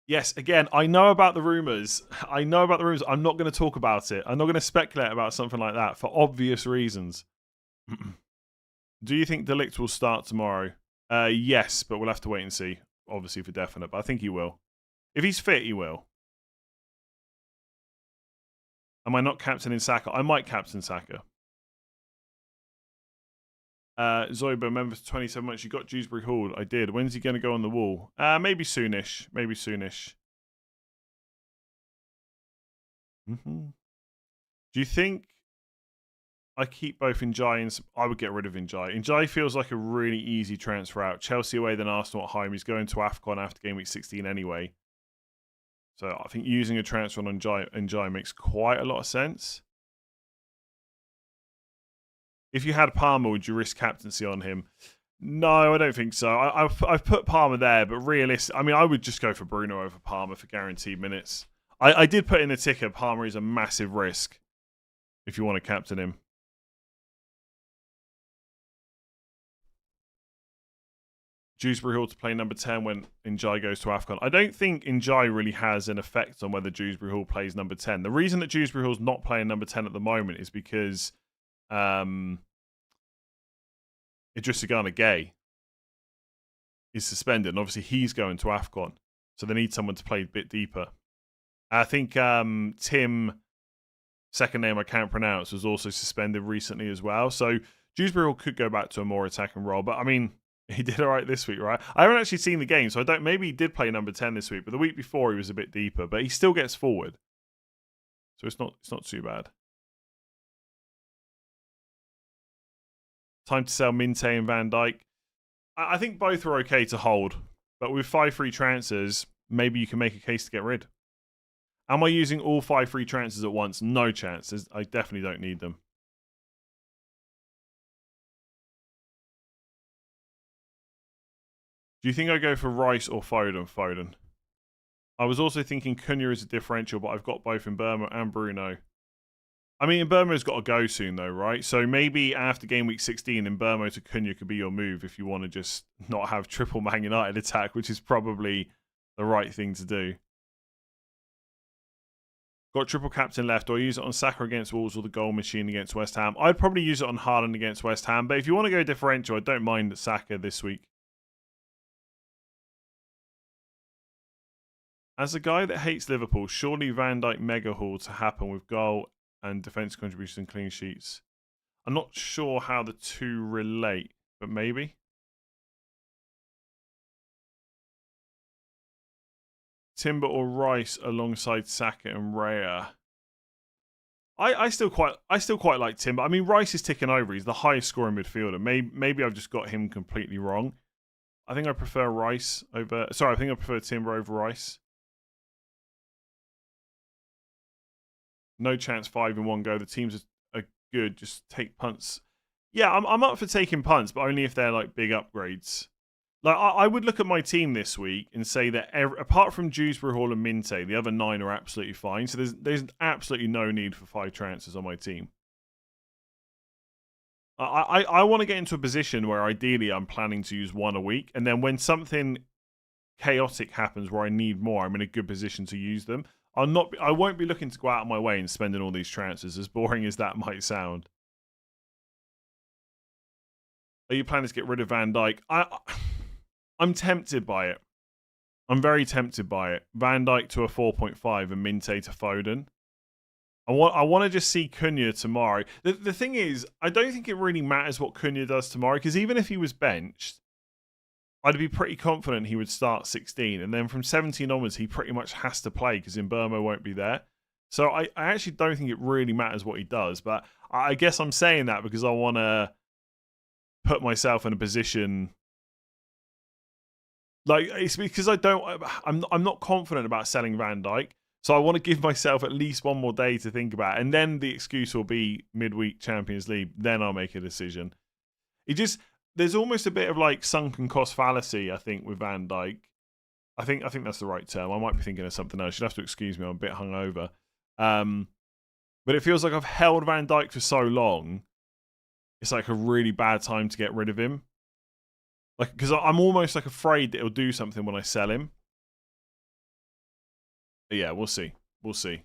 Yes, again, I know about the rumours. I'm not going to talk about it. I'm not going to speculate about something like that for obvious reasons. Do you think De Ligt will start tomorrow? Yes, but we'll have to wait and see, obviously, for definite. But I think he will. If he's fit, he will. Am I not captaining Saka? I might captain Saka. Zoiber, Memphis 27 months. You got Dewsbury Hall. I did. When's he going to go on the wall? Maybe soonish. Maybe soonish. Do you think I keep both Njai and... I would get rid of Njai. Njai feels like a really easy transfer out. Chelsea away, then Arsenal at home. He's going to AFCON after Game Week 16 anyway. So I think using a transfer on Njai makes quite a lot of sense. If you had Palmer, would you risk captaincy on him? No, I don't think so. I've put Palmer there, but I mean, I would just go for Bruno over Palmer for guaranteed minutes. I did put in the ticker, Palmer is a massive risk if you want to captain him. Dewsbury Hall to play number 10 when Njai goes to AFCON. I don't think Njai really has an effect on whether Dewsbury Hall plays number 10. The reason that Dewsbury Hall's not playing number 10 at the moment is because Idrissa Gana Gay is suspended, and obviously he's going to AFCON. So they need someone to play a bit deeper. I think Tim second name I can't pronounce, was also suspended recently as well. So Dewsbury Hall could go back to a more attacking role. But I mean, he did all right this week, right? I haven't actually seen the game, so I don't. Maybe he did play number 10 this week, but the week before he was a bit deeper. But he still gets forward, so it's not too bad. Time to sell Minte and Van Dijk. I think both are okay to hold, but with 5 free transfers, maybe you can make a case to get rid. Am I using all 5 free transfers at once? No chance. I definitely don't need them. Do you think I go for Rice or Foden? Foden. I was also thinking Cunha is a differential, but I've got both in Burma and Bruno. I mean, Burma's got to go soon, though, right? So maybe after game week 16, in Burma to Cunha could be your move if you want to just not have triple Man United attack, which is probably the right thing to do. Got triple captain left. Do I use it on Saka against Wolves or the goal machine against West Ham? I'd probably use it on Haaland against West Ham, but if you want to go differential, I don't mind Saka this week. As a guy that hates Liverpool, surely Van Dijk mega haul to happen with goal and defence contribution and clean sheets. I'm not sure how the two relate, but maybe. Timber or Rice alongside Saka and Raya. I still quite like Timber. I mean, Rice is ticking over. He's the highest scoring midfielder. Maybe I've just got him completely wrong. I think I prefer Rice over. Sorry, I think I prefer Timber over Rice. No chance 5 in one go. The teams are good. Just take punts. Yeah, I'm up for taking punts, but only if they're like big upgrades. Like I would look at my team this week and say that apart from Dewsbury Hall and Minte, the other 9 are absolutely fine. So there's absolutely no need for 5 transfers on my team. I want to get into a position where ideally I'm planning to use 1 a week, and then when something chaotic happens where I need more, I'm in a good position to use them. I won't be looking to go out of my way and spending all these transfers, as boring as that might sound. Are you planning to get rid of Van Dijk? I'm tempted by it. I'm very tempted by it. Van Dijk to a 4.5 and Minte to Foden. I want to just see Cunha tomorrow. The thing is, I don't think it really matters what Cunha does tomorrow, because even if he was benched, I'd be pretty confident he would start 16. And then from 17 onwards, he pretty much has to play because Mbeumo won't be there. So I actually don't think it really matters what he does. But I guess I'm saying that because I want to put myself in a position. Like, it's because I'm not confident about selling Van Dijk. So I want to give myself at least one more day to think about it. And then the excuse will be midweek Champions League. Then I'll make a decision. There's almost a bit of like sunken cost fallacy, I think, with Van Dijk. I think that's the right term. I might be thinking of something else. You'll have to excuse me. I'm a bit hungover. But it feels like I've held Van Dijk for so long. It's like a really bad time to get rid of him. Like, because I'm almost like afraid that he'll do something when I sell him. But yeah, we'll see. We'll see.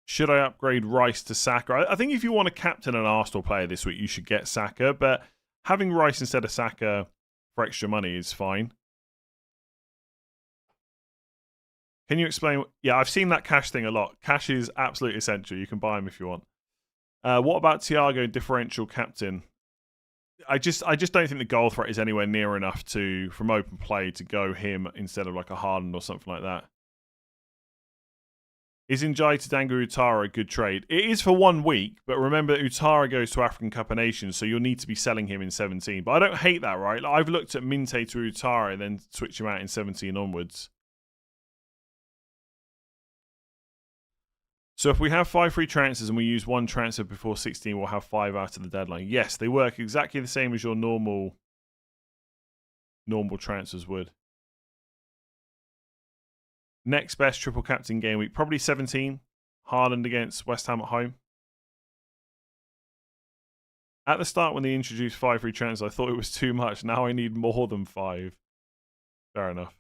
Should I upgrade Rice to Saka? I think if you want to captain an Arsenal player this week, you should get Saka. But having Rice instead of Saka for extra money is fine. Can you explain? Yeah, I've seen that cash thing a lot. Cash is absolutely essential. You can buy him if you want. What about Thiago differential captain? I just don't think the goal threat is anywhere near enough from open play to go him instead of like a Haaland or something like that. Is Njai to Dangu Utara a good trade? It is for 1 week, but remember Utara goes to African Cup of Nations, so you'll need to be selling him in 17. But I don't hate that, right? Like, I've looked at Minte to Utara and then switch him out in 17 onwards. So if we have 5 free transfers and we use 1 transfer before 16, we'll have 5 after the deadline. Yes, they work exactly the same as your normal transfers would. Next best triple captain game week, probably 17. Haaland against West Ham at home. At the start when they introduced 5 free transfers, I thought it was too much. Now I need more than 5. Fair enough.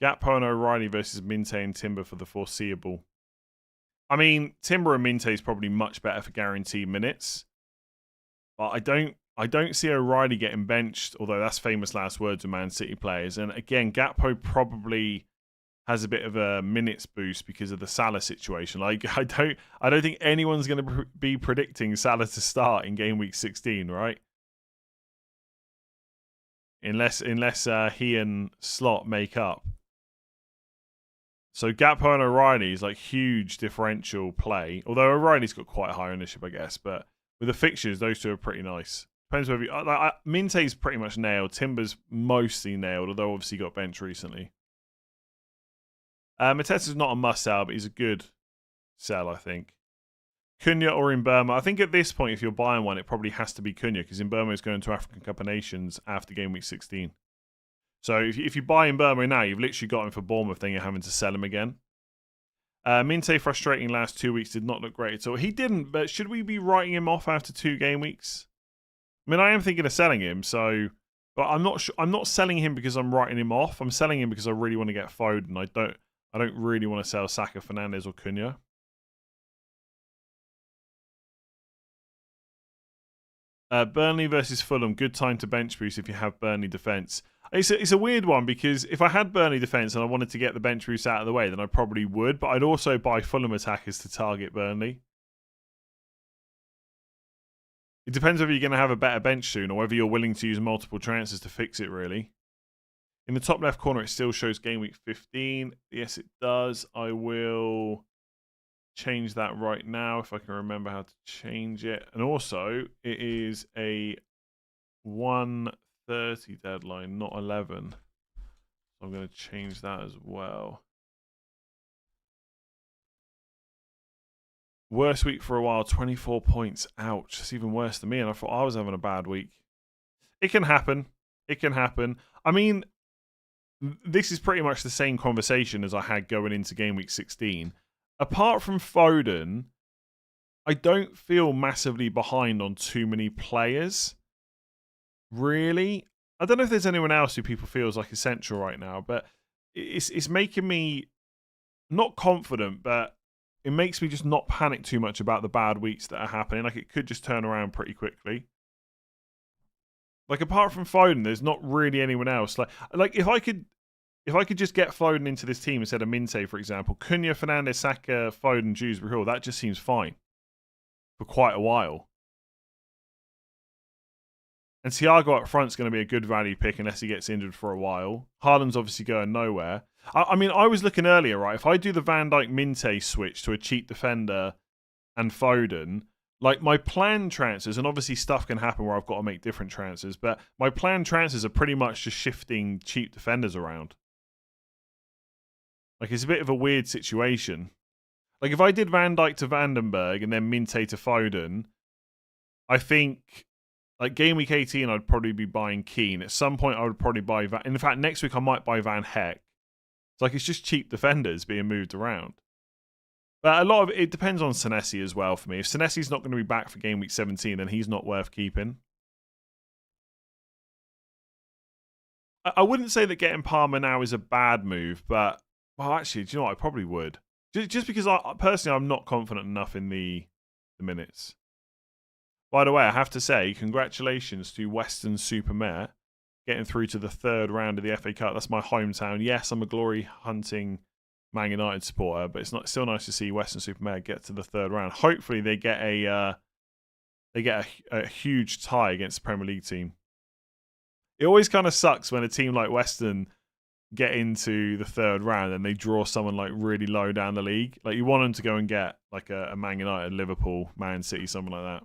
Gakpo and O'Reilly versus Minte and Timber for the foreseeable. I mean, Timber and Minte is probably much better for guaranteed minutes. But I don't see O'Reilly getting benched, although that's famous last words with Man City players. And again, Gakpo probably has a bit of a minutes boost because of the Salah situation. Like I don't think anyone's going to be predicting Salah to start in game week 16, right? Unless he and Slot make up. So Gakpo and O'Reilly is like huge differential play. Although O'Reilly's got quite a high ownership, I guess. But with the fixtures, those two are pretty nice. Depends whether Minte's pretty much nailed. Timber's mostly nailed, although obviously got benched recently. Mateta's not a must sell, but he's a good sell, I think. Cunha or Mbeumo. I think at this point, if you're buying one, it probably has to be Cunha because Mbeumo is going to African Cup of Nations after game week 16. So if you buy Mbeumo now, you've literally got him for Bournemouth, then you're having to sell him again. Minte, frustrating last 2 weeks, did not look great at all. He didn't, but should we be writing him off after 2 game weeks? I mean, I am thinking of selling him, but I'm not selling him because I'm writing him off. I'm selling him because I really want to get Foden. I don't really want to sell Saka, Fernandes, or Cunha. Burnley versus Fulham. Good time to bench boost if you have Burnley defence. It's a weird one because if I had Burnley defence and I wanted to get the bench boost out of the way, then I probably would. But I'd also buy Fulham attackers to target Burnley. It depends whether you're going to have a better bench soon or whether you're willing to use multiple transfers to fix it, really. In the top left corner, it still shows game week 15. Yes, it does. I will change that right now if I can remember how to change it. And also, it is a 1:30 deadline, not 11. So I'm going to change that as well. Worst week for a while, 24 points. Ouch. That's even worse than me, and I thought I was having a bad week. It can happen. It can happen. I mean, this is pretty much the same conversation as I had going into game week 16. Apart from Foden, I don't feel massively behind on too many players. Really? I don't know if there's anyone else who people feels like essential right now, but it's making me not confident, but it makes me just not panic too much about the bad weeks that are happening. Like, it could just turn around pretty quickly. Like, apart from Foden, there's not really anyone else. Like if I could just get Foden into this team instead of Minte, for example, Cunha, Fernandes, Saka, Foden, Dewsbury Hall, that just seems fine for quite a while. And Thiago up front is going to be a good value pick unless he gets injured for a while. Haaland's obviously going nowhere. I mean, I was looking earlier, right? If I do the Van Dijk Minte switch to a cheap defender and Foden, like my planned transfers, and obviously stuff can happen where I've got to make different transfers, but my planned transfers are pretty much just shifting cheap defenders around. Like, it's a bit of a weird situation. Like, if I did Van Dijk to Vandenberg and then Minte to Foden, I think, like, game week 18, I'd probably be buying Keane. At some point, I would probably buy in fact, next week, I might buy Van Heck. It's like, it's just cheap defenders being moved around. But a lot of it depends on Senesi as well for me. If Senesi's not going to be back for game week 17, then he's not worth keeping. I wouldn't say that getting Palmer now is a bad move, but, well, actually, do you know what? I probably would. Just because, personally, I'm not confident enough in the minutes. By the way, I have to say, congratulations to Weston-super-Mare getting through to the 3rd round of the FA Cup. That's my hometown. Yes, I'm a glory-hunting Man United supporter, but it's still nice to see Weston-super-Mare get to the 3rd round. Hopefully, they get a huge tie against the Premier League team. It always kind of sucks when a team like Weston get into the 3rd round and they draw someone like really low down the league. Like, you want them to go and get like a Man United, Liverpool, Man City, something like that.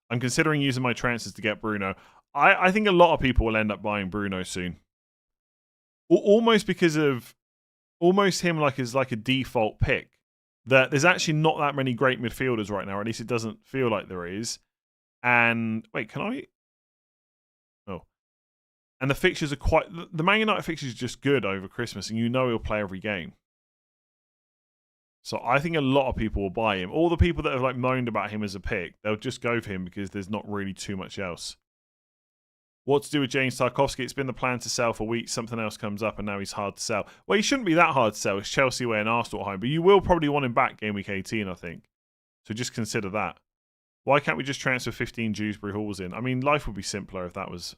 I'm considering using my transfers to get Bruno. I think a lot of people will end up buying Bruno soon. Almost because of him as like a default pick. That there's actually not that many great midfielders right now, or at least it doesn't feel like there is. And wait, can I? Oh. And the fixtures are the Man United fixtures are just good over Christmas, and you know he'll play every game. So I think a lot of people will buy him. All the people that have like moaned about him as a pick, they'll just go for him because there's not really too much else. What to do with James Tarkowski? It's been the plan to sell for weeks. Something else comes up and now he's hard to sell. Well, he shouldn't be that hard to sell. It's Chelsea away and Arsenal at home. But you will probably want him back game week 18, I think. So just consider that. Why can't we just transfer 15 Dewsbury Halls in? I mean, life would be simpler if that was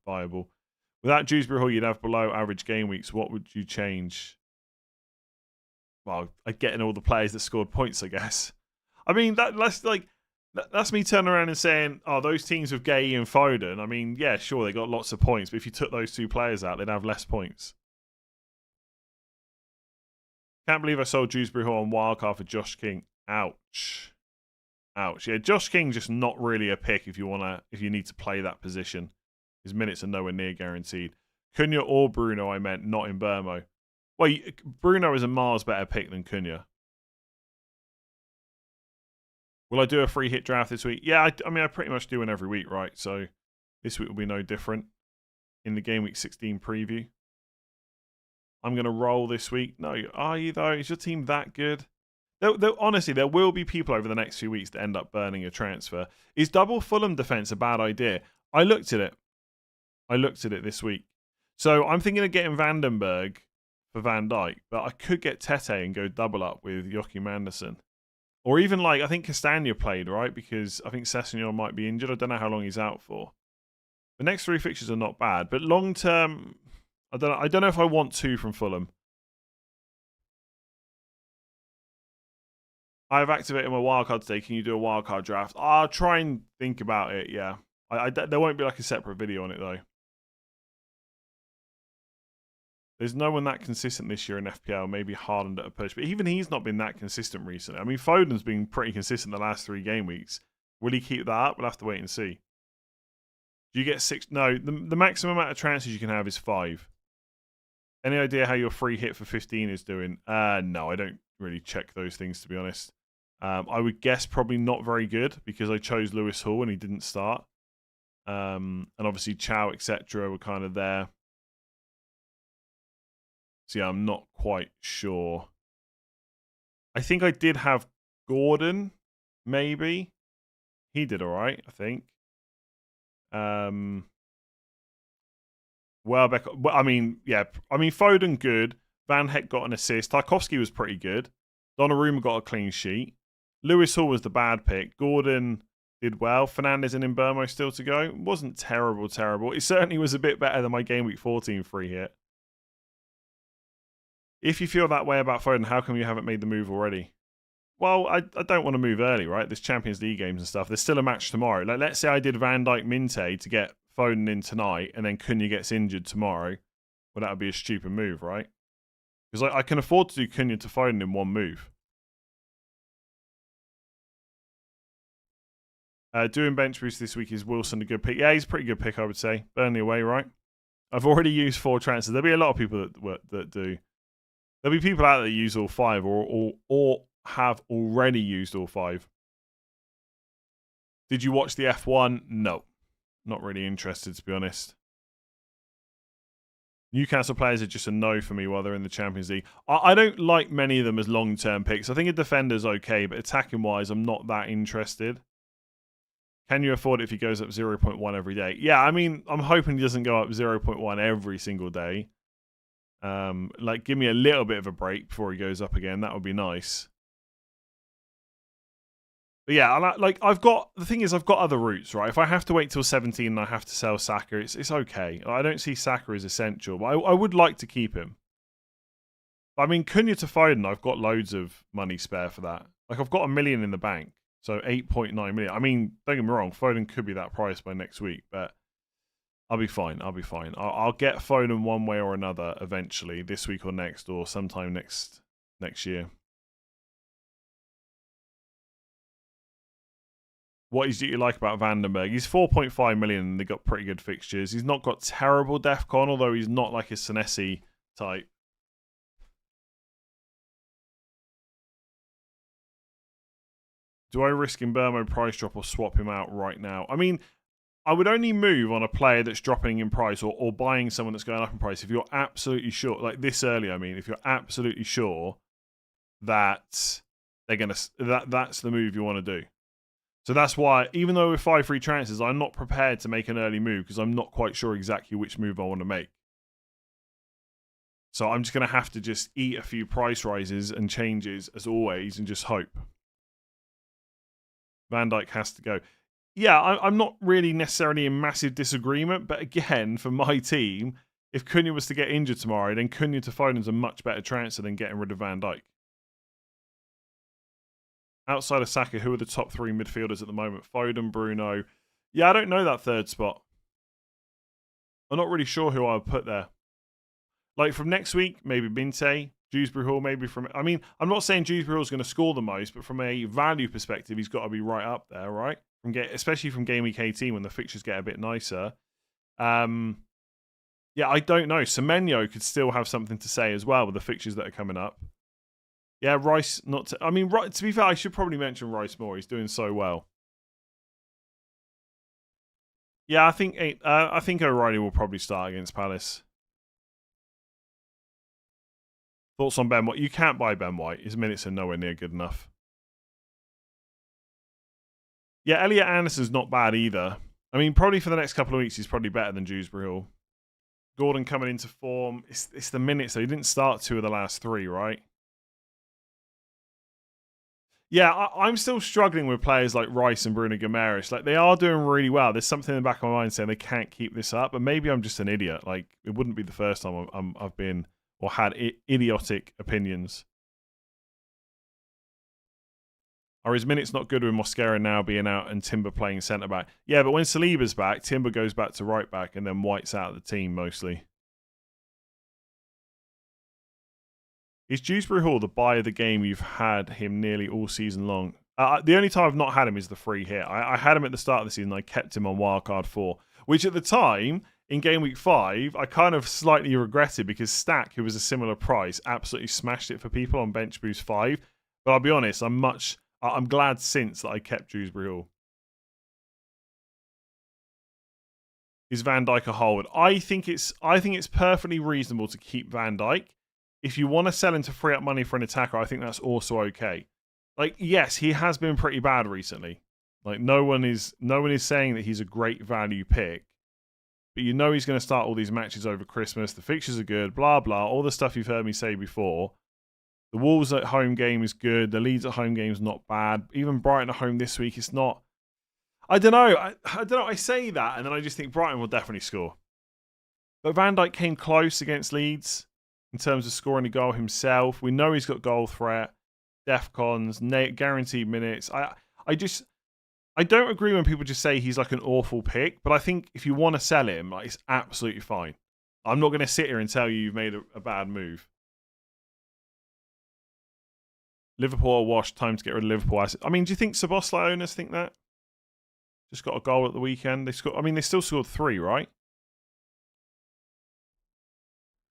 viable. Without Dewsbury Hall, you'd have below average game weeks. What would you change? Well, I'd get in all the players that scored points, I guess. I mean, that's me turning around and saying, oh, those teams with Gay and Foden, I mean, yeah, sure, they got lots of points, but if you took those 2 players out, they'd have less points. Can't believe I sold Dewsbury Hall on wildcard for Josh King. Ouch. Ouch. Yeah, Josh King's just not really a pick if you need to play that position. His minutes are nowhere near guaranteed. Cunha or Bruno, I meant, not in Burmo. Well, Bruno is a miles better pick than Cunha. Will I do a free hit draft this week? Yeah, I mean, I pretty much do one every week, right? So this week will be no different in the Game Week 16 preview. I'm going to roll this week. No, are you, though? Is your team that good? Honestly, there will be people over the next few weeks that end up burning a transfer. Is double Fulham defence a bad idea? I looked at it this week. So I'm thinking of getting Vandenberg for Van Dijk, but I could get Tete and go double up with Joachim Andersen. Or even I think Castagna played, right? Because I think Sessegnon might be injured. I don't know how long he's out for. The next 3 fixtures are not bad, but long term, I don't know if I want 2 from Fulham. I've activated my wildcard today. Can you do a wildcard draft? I'll try and think about it, yeah. There won't be a separate video on it, though. There's no one that consistent this year in FPL. Maybe Haaland at a push. But even he's not been that consistent recently. I mean, Foden's been pretty consistent the last 3 game weeks. Will he keep that up? We'll have to wait and see. Do you get 6? No, the maximum amount of transfers you can have is 5. Any idea how your free hit for 15 is doing? No, I don't really check those things, to be honest. I would guess probably not very good because I chose Lewis Hall and he didn't start. And obviously Chow, etc. were kind of there. So yeah, I'm not quite sure. I think I did have Gordon, maybe. He did all right, I think. Welbeck, I mean, yeah. I mean, Foden, good. Van Heck got an assist. Tarkowski was pretty good. Donnarumma got a clean sheet. Lewis Hall was the bad pick. Gordon did well. Fernandes and Mbeumo still to go. It wasn't terrible. It certainly was a bit better than my Game Week 14 free hit. If you feel that way about Foden, how come you haven't made the move already? Well, I don't want to move early, right? There's Champions League games and stuff. There's still a match tomorrow. Let's say I did Van Dijk Minte to get Foden in tonight and then Cunha gets injured tomorrow. Well, that would be a stupid move, right? Because I can afford to do Cunha to Foden in one move. Doing bench boost this week, is Wilson a good pick? Yeah, he's a pretty good pick, I would say. Burnley away, right? I've already used 4 transfers. There'll be a lot of people that do. There'll be people out there that use all 5 or have already used all 5. Did you watch the F1? No. Not really interested, to be honest. Newcastle players are just a no for me while they're in the Champions League. I don't like many of them as long-term picks. I think a defender's okay, but attacking-wise, I'm not that interested. Can you afford it if he goes up 0.1 every day? Yeah, I mean, I'm hoping he doesn't go up 0.1 every single day. Give me a little bit of a break before he goes up again. That would be nice. But yeah, the thing is, I've got other routes, right? If I have to wait till 17 and I have to sell Saka, it's okay. I don't see Saka as essential, but I would like to keep him. I mean, Cunha to Foden, I've got loads of money spare for that. I've got $1 million in the bank, so 8.9 million. I mean, don't get me wrong, Foden could be that price by next week, but I'll be fine. I'll get Foden one way or another eventually, this week or next, or sometime next year. What do you like about Vandenberg? He's 4.5 million and they got pretty good fixtures. He's not got terrible DEFCON, although he's not like a Senesi type. Do I risk Mbeumo price drop or swap him out right now? I mean, I would only move on a player that's dropping in price or buying someone that's going up in price if you're absolutely sure, like this early, I mean, if you're absolutely sure that that's the move you want to do. So that's why, even though with 5 free transfers, I'm not prepared to make an early move because I'm not quite sure exactly which move I want to make. So I'm just going to have to just eat a few price rises and changes as always and just hope. Van Dijk has to go. Yeah, I'm not really necessarily in massive disagreement, but again, for my team, if Cunha was to get injured tomorrow, then Cunha to Foden's a much better transfer than getting rid of Van Dijk. Outside of Saka, who are the top 3 midfielders at the moment? Foden, Bruno. Yeah, I don't know that third spot. I'm not really sure who I would put there. Like from next week, maybe Minte, Dewsbury Hall, maybe from... I mean, I'm not saying Dewsbury Hall's going to score the most, but from a value perspective, he's got to be right up there, right? Especially from Game Week 18 when the fixtures get a bit nicer. Yeah, I don't know. Semenyo could still have something to say as well with the fixtures that are coming up. Yeah, Rice, not to... I mean, to be fair, I should probably mention Rice more. He's doing so well. Yeah, I think O'Reilly will probably start against Palace. Thoughts on Ben White? You can't buy Ben White. His minutes are nowhere near good enough. Yeah, Elliot Anderson's not bad either. I mean, probably for the next couple of weeks, he's probably better than Dewsbury Hall. Gordon coming into form. It's the minutes, though. He didn't start 2 of the last 3, right? Yeah, I'm still struggling with players like Rice and Bruno Guimaraes. Like, they are doing really well. There's something in the back of my mind saying they can't keep this up, but maybe I'm just an idiot. Like, it wouldn't be the first time I've been or had idiotic opinions. Are his minutes not good with Mosquera now being out and Timber playing centre-back? Yeah, but when Saliba's back, Timber goes back to right-back and then White's out of the team mostly. Is Dewsbury Hall the buy of the game you've had him nearly all season long? The only time I've not had him is the free hit. I had him at the start of the season. I kept him on wildcard 4, which at the time, in Game Week 5, I kind of slightly regretted because Stack, who was a similar price, absolutely smashed it for people on Bench Boost 5. But I'll be honest, I'm glad since that I kept Dewsbury Hall. Is Van Dijk a hold? I think it's perfectly reasonable to keep Van Dijk. If you want to sell him to free up money for an attacker, I think that's also okay. Like, yes, he has been pretty bad recently. Like, no one is saying that he's a great value pick. But you know he's going to start all these matches over Christmas. The fixtures are good, blah, blah. All the stuff you've heard me say before. The Wolves at home game is good. The Leeds at home game is not bad. Even Brighton at home this week, it's not... I don't know. I don't know. I say that, and then I just think Brighton will definitely score. But Van Dijk came close against Leeds in terms of scoring a goal himself. We know he's got goal threat, defcons, guaranteed minutes. I don't agree when people just say he's like an awful pick, but I think if you want to sell him, like, it's absolutely fine. I'm not going to sit here and tell you you've made a bad move. Liverpool are washed. Time to get rid of Liverpool. I mean, do you think Szoboszlai owners think that? Just got a goal at the weekend. They still scored 3, right?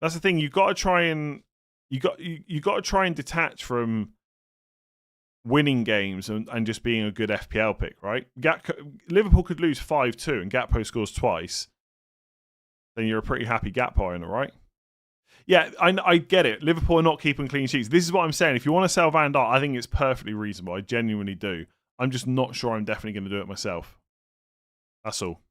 That's the thing. You got to try and detach from winning games and just being a good FPL pick, right? Liverpool could lose 5-2 and Gakpo scores twice. Then you're a pretty happy Gakpo owner, right? Yeah, I get it. Liverpool are not keeping clean sheets. This is what I'm saying. If you want to sell Van Dijk, I think it's perfectly reasonable. I genuinely do. I'm just not sure I'm definitely going to do it myself. That's all.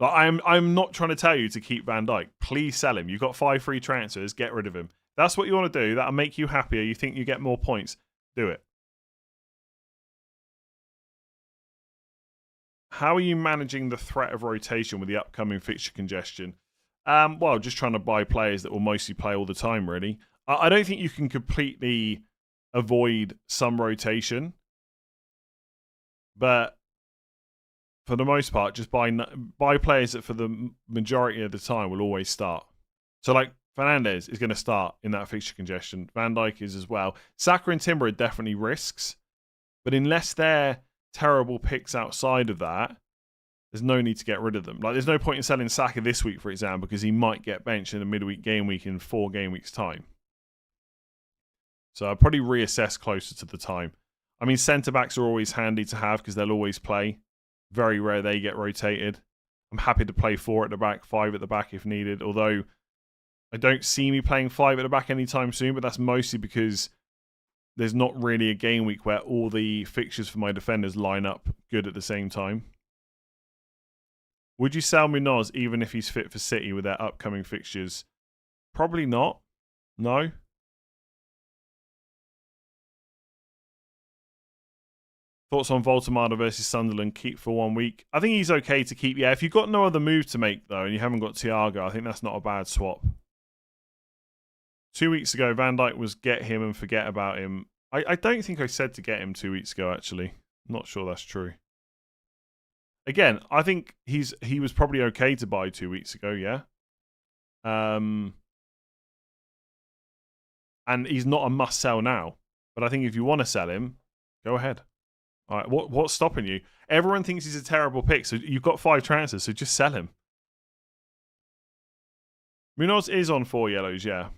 Like, I'm not trying to tell you to keep Van Dijk. Please sell him. You've got 5 free transfers. Get rid of him. That's what you want to do. That'll make you happier. You think you get more points. Do it. How are you managing the threat of rotation with the upcoming fixture congestion? Well, just trying to buy players that will mostly play all the time, really. I don't think you can completely avoid some rotation. But for the most part, just buy players that for the majority of the time will always start. So, like, Fernandes is going to start in that fixture congestion. Van Dijk is as well. Saka and Timber are definitely risks. But unless they're terrible picks outside of that, there's no need to get rid of them. Like, there's no point in selling Saka this week, for example, because he might get benched in a midweek game week in 4 game weeks' time. So I'll probably reassess closer to the time. I mean, centre-backs are always handy to have because they'll always play. Very rare they get rotated. I'm happy to play 4 at the back, 5 at the back if needed, although I don't see me playing 5 at the back anytime soon, but that's mostly because there's not really a game week where all the fixtures for my defenders line up good at the same time. Would you sell Munoz even if he's fit for City with their upcoming fixtures? Probably not. No. Thoughts on Voltemada versus Sunderland? Keep for 1 week. I think he's okay to keep. Yeah, if you've got no other move to make, though, and you haven't got Thiago, I think that's not a bad swap. 2 weeks ago, Van Dijk was get him and forget about him. I don't think I said to get him 2 weeks ago, actually. I'm not sure that's true. Again, I think he was probably okay to buy 2 weeks ago, yeah? And he's not a must-sell now. But I think if you want to sell him, go ahead. All right, what's stopping you? Everyone thinks he's a terrible pick, so you've got 5 transfers, so just sell him. Munoz is on 4 yellows, yeah.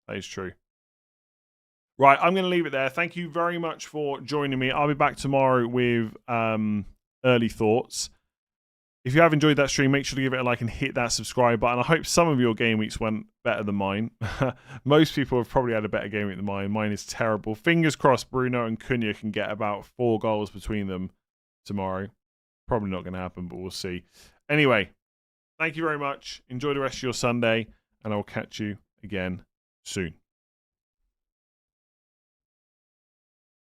That is true. Right, I'm going to leave it there. Thank you very much for joining me. I'll be back tomorrow with early thoughts. If you have enjoyed that stream, make sure to give it a like and hit that subscribe button. I hope some of your game weeks went better than mine. Most people have probably had a better game week than mine. Mine is terrible. Fingers crossed Bruno and Cunha can get about 4 goals between them tomorrow. Probably not going to happen, but we'll see. Anyway, thank you very much. Enjoy the rest of your Sunday, and I will catch you again soon.